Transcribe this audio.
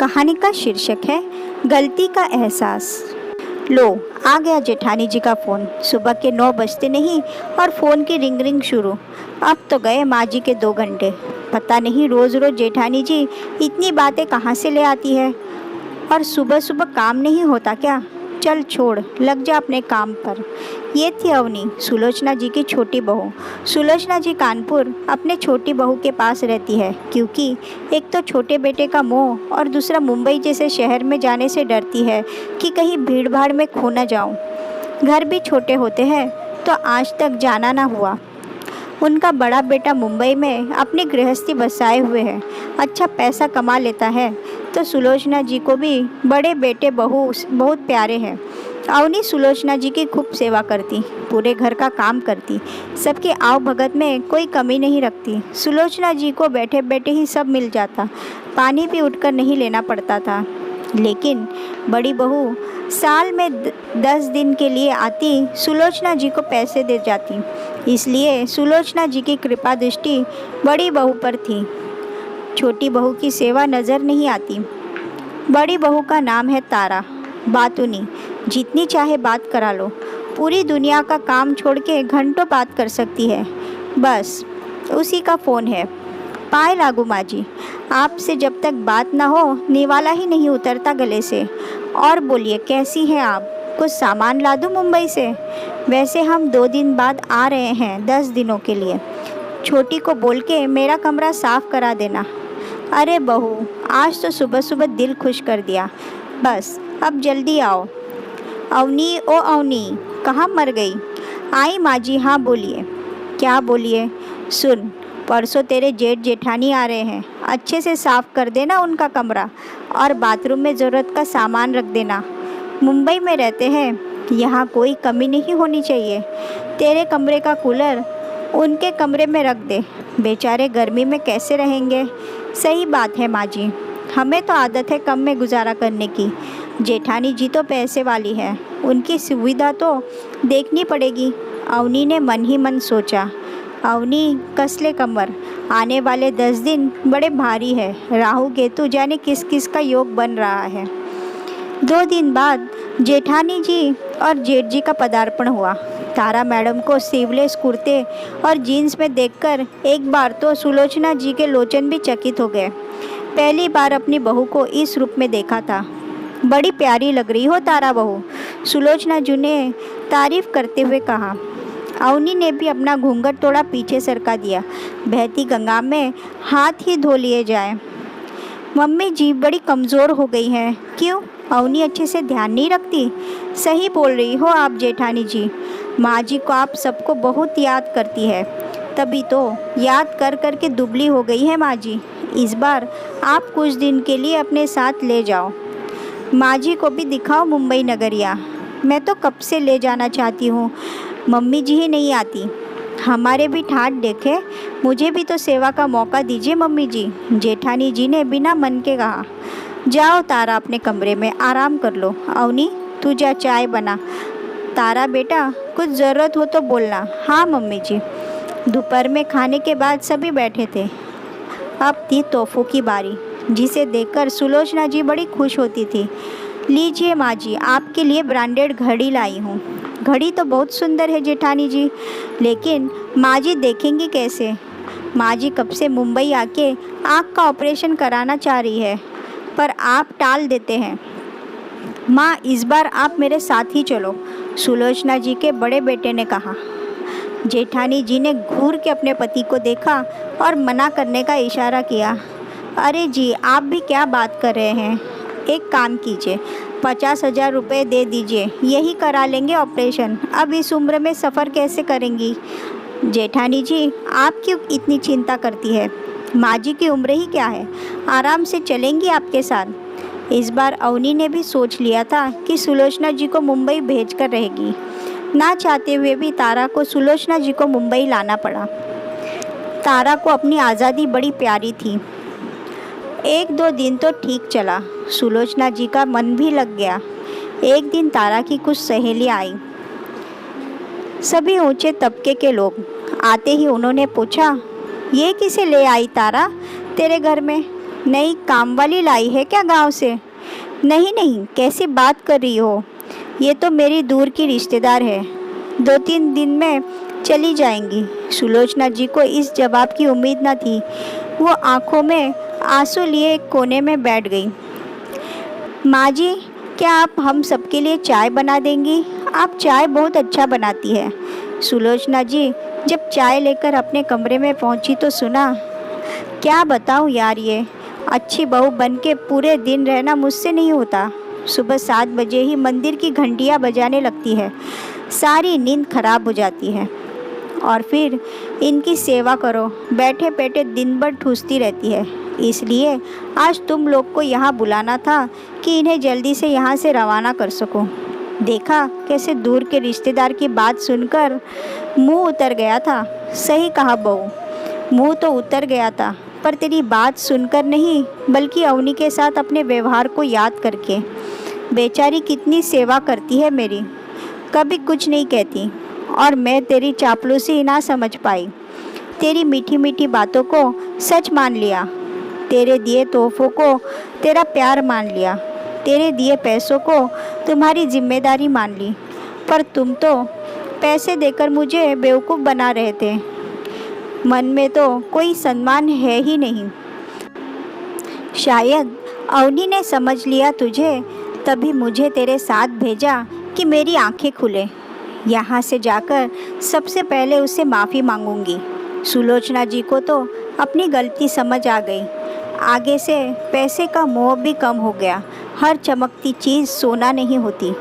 कहानी का शीर्षक है गलती का एहसास। लो, आ गया जेठानी जी का फ़ोन। सुबह के 9 बजते नहीं और फ़ोन की रिंग रिंग शुरू। अब तो गए माँ जी के 2 घंटे। पता नहीं रोज़ रोज़ जेठानी जी इतनी बातें कहाँ से ले आती है। और सुबह सुबह काम नहीं होता क्या? चल छोड़, लग जा अपने काम पर। ये थी अवनी, सुलोचना जी की छोटी बहू। सुलोचना जी कानपुर अपने छोटी बहू के पास रहती है, क्योंकि एक तो छोटे बेटे का मोह और दूसरा मुंबई जैसे शहर में जाने से डरती है कि कहीं भीड़ भाड़ में खो न जाऊं। घर भी छोटे होते हैं तो आज तक जाना ना हुआ। उनका बड़ा बेटा मुंबई में अपनी गृहस्थी बसाए हुए है, अच्छा पैसा कमा लेता है, तो सुलोचना जी को भी बड़े बेटे बहू बहुत प्यारे हैं। अवनी सुलोचना जी की खूब सेवा करती, पूरे घर का काम करती, सबके आव भगत में कोई कमी नहीं रखती। सुलोचना जी को बैठे बैठे ही सब मिल जाता, पानी भी उठकर नहीं लेना पड़ता था। लेकिन बड़ी बहू साल में 10 दिन के लिए आती, सुलोचना जी को पैसे दे जाती। इसलिए सुलोचना जी की कृपा दृष्टि बड़ी बहू पर थी। छोटी बहू की सेवा नज़र नहीं आती। बड़ी बहू का नाम है तारा। बातूनी, जितनी चाहे बात करा लो, पूरी दुनिया का काम छोड़ के घंटों बात कर सकती है। बस उसी का फ़ोन है। पाए लागू माँ जी, आपसे जब तक बात ना हो निवाला ही नहीं उतरता गले से। और बोलिए, कैसी हैं आप? कुछ सामान ला दूँ मुंबई से? वैसे हम 2 दिन बाद आ रहे हैं, 10 दिनों के लिए। छोटी को बोल के मेरा कमरा साफ करा देना। अरे बहू, आज तो सुबह सुबह दिल खुश कर दिया। बस अब जल्दी आओ। अवनी, ओ अवनी, कहाँ मर गई? आई माँ जी, हाँ बोलिए। क्या बोलिए? सुन, परसों तेरे जेठ जेठानी आ रहे हैं, अच्छे से साफ कर देना उनका कमरा और बाथरूम में ज़रूरत का सामान रख देना। मुंबई में रहते हैं, यहाँ कोई कमी नहीं होनी चाहिए। तेरे कमरे का कूलर उनके कमरे में रख दे, बेचारे गर्मी में कैसे रहेंगे। सही बात है माँ जी, हमें तो आदत है कम में गुजारा करने की। जेठानी जी तो पैसे वाली है, उनकी सुविधा तो देखनी पड़ेगी। अवनी ने मन ही मन सोचा। अवनी, कसले कमर, आने वाले 10 दिन बड़े भारी है। राहु केतु जाने किस किस का योग बन रहा है। 2 दिन बाद जेठानी जी और जेठ जी का पदार्पण हुआ। तारा मैडम को स्लीवलेस कुर्ते और जीन्स में देखकर एक बार तो सुलोचना जी के लोचन भी चकित हो गए। पहली बार अपनी बहू को इस रूप में देखा था। बड़ी प्यारी लग रही हो तारा बहू, सुलोचना जी ने तारीफ करते हुए कहा। अवनी ने भी अपना घूंघट थोड़ा पीछे सरका दिया। बहती गंगा में हाथ ही धो लिए जाए। मम्मी जी बड़ी कमज़ोर हो गई हैं। क्यों? अवनी अच्छे से ध्यान नहीं रखती? सही बोल रही हो आप जेठानी जी, माँ जी को आप सबको बहुत याद करती है, तभी तो याद कर कर के दुबली हो गई है माँ जी। इस बार आप कुछ दिन के लिए अपने साथ ले जाओ, माँ जी को भी दिखाओ मुंबई नगरिया। मैं तो कब से ले जाना चाहती हूँ, मम्मी जी ही नहीं आती। हमारे भी ठाठ देखे, मुझे भी तो सेवा का मौका दीजिए मम्मी जी, जेठानी जी ने बिना मन के कहा। जाओ तारा, अपने कमरे में आराम कर लो। अवनी, तू जा चाय बना। तारा बेटा, कुछ ज़रूरत हो तो बोलना। हाँ मम्मी जी। दोपहर में खाने के बाद सभी बैठे थे। अब थी तोहफों की बारी, जिसे देखकर सुलोचना जी बड़ी खुश होती थी। लीजिए माँ जी, आपके लिए ब्रांडेड घड़ी लाई हूँ। घड़ी तो बहुत सुंदर है जेठानी जी, लेकिन माँ जी देखेंगी कैसे? माँ जी कब से मुंबई आके आँख का ऑपरेशन कराना चाह रही है, पर आप टाल देते हैं। माँ, इस बार आप मेरे साथ ही चलो, सुलोचना जी के बड़े बेटे ने कहा। जेठानी जी ने घूर के अपने पति को देखा और मना करने का इशारा किया। अरे जी, आप भी क्या बात कर रहे हैं? एक काम कीजिए, 50,000 रुपये दे दीजिए, यही करा लेंगे ऑपरेशन। अब इस उम्र में सफ़र कैसे करेंगी? जेठानी जी, आप क्यों इतनी चिंता करती है? माँ जी की उम्र ही क्या है, आराम से चलेंगी आपके साथ। इस बार अवनी ने भी सोच लिया था कि सुलोचना जी को मुंबई भेज कर रहेगी। ना चाहते हुए भी तारा को सुलोचना जी को मुंबई लाना पड़ा। तारा को अपनी आज़ादी बड़ी प्यारी थी। 1-2 दिन तो ठीक चला, सुलोचना जी का मन भी लग गया। एक दिन तारा की कुछ सहेलियाँ आई, सभी ऊंचे तबके के लोग। आते ही उन्होंने पूछा, ये किसे ले आई तारा तेरे घर में? नई काम वाली लाई है क्या गांव से? नहीं नहीं, कैसी बात कर रही हो? ये तो मेरी दूर की रिश्तेदार है, 2-3 दिन में चली जाएंगी। सुलोचना जी को इस जवाब की उम्मीद न थी। वो आंखों में आंसू लिए एक कोने में बैठ गई। माँ जी, क्या आप हम सबके लिए चाय बना देंगी? आप चाय बहुत अच्छा बनाती है। सुलोचना जी जब चाय लेकर अपने कमरे में पहुंची तो सुना, क्या बताऊं यार, ये अच्छी बहू बन के पूरे दिन रहना मुझसे नहीं होता। सुबह 7 बजे ही मंदिर की घंटियां बजाने लगती है, सारी नींद खराब हो जाती है। और फिर इनकी सेवा करो, बैठे बैठे दिन भर ठूसती रहती है। इसलिए आज तुम लोग को यहाँ बुलाना था कि इन्हें जल्दी से यहाँ से रवाना कर सको। देखा कैसे दूर के रिश्तेदार की बात सुनकर मुंह उतर गया था। सही कहा बहू, मुंह तो उतर गया था, पर तेरी बात सुनकर नहीं, बल्कि अवनी के साथ अपने व्यवहार को याद करके। बेचारी कितनी सेवा करती है मेरी, कभी कुछ नहीं कहती, और मैं तेरी चापलूसी ना समझ पाई। तेरी मीठी मीठी बातों को सच मान लिया, तेरे दिए तोहफों को तेरा प्यार मान लिया, तेरे दिए पैसों को तुम्हारी जिम्मेदारी मान ली। पर तुम तो पैसे देकर मुझे बेवकूफ़ बना रहे थे। मन में तो कोई सम्मान है ही नहीं। शायद अवनी ने समझ लिया तुझे, तभी मुझे तेरे साथ भेजा कि मेरी आंखें खुले। यहाँ से जाकर सबसे पहले उससे माफ़ी मांगूंगी। सुलोचना जी को तो अपनी गलती समझ आ गई। आगे से पैसे का मोह भी कम हो गया। हर चमकती चीज़ सोना नहीं होती।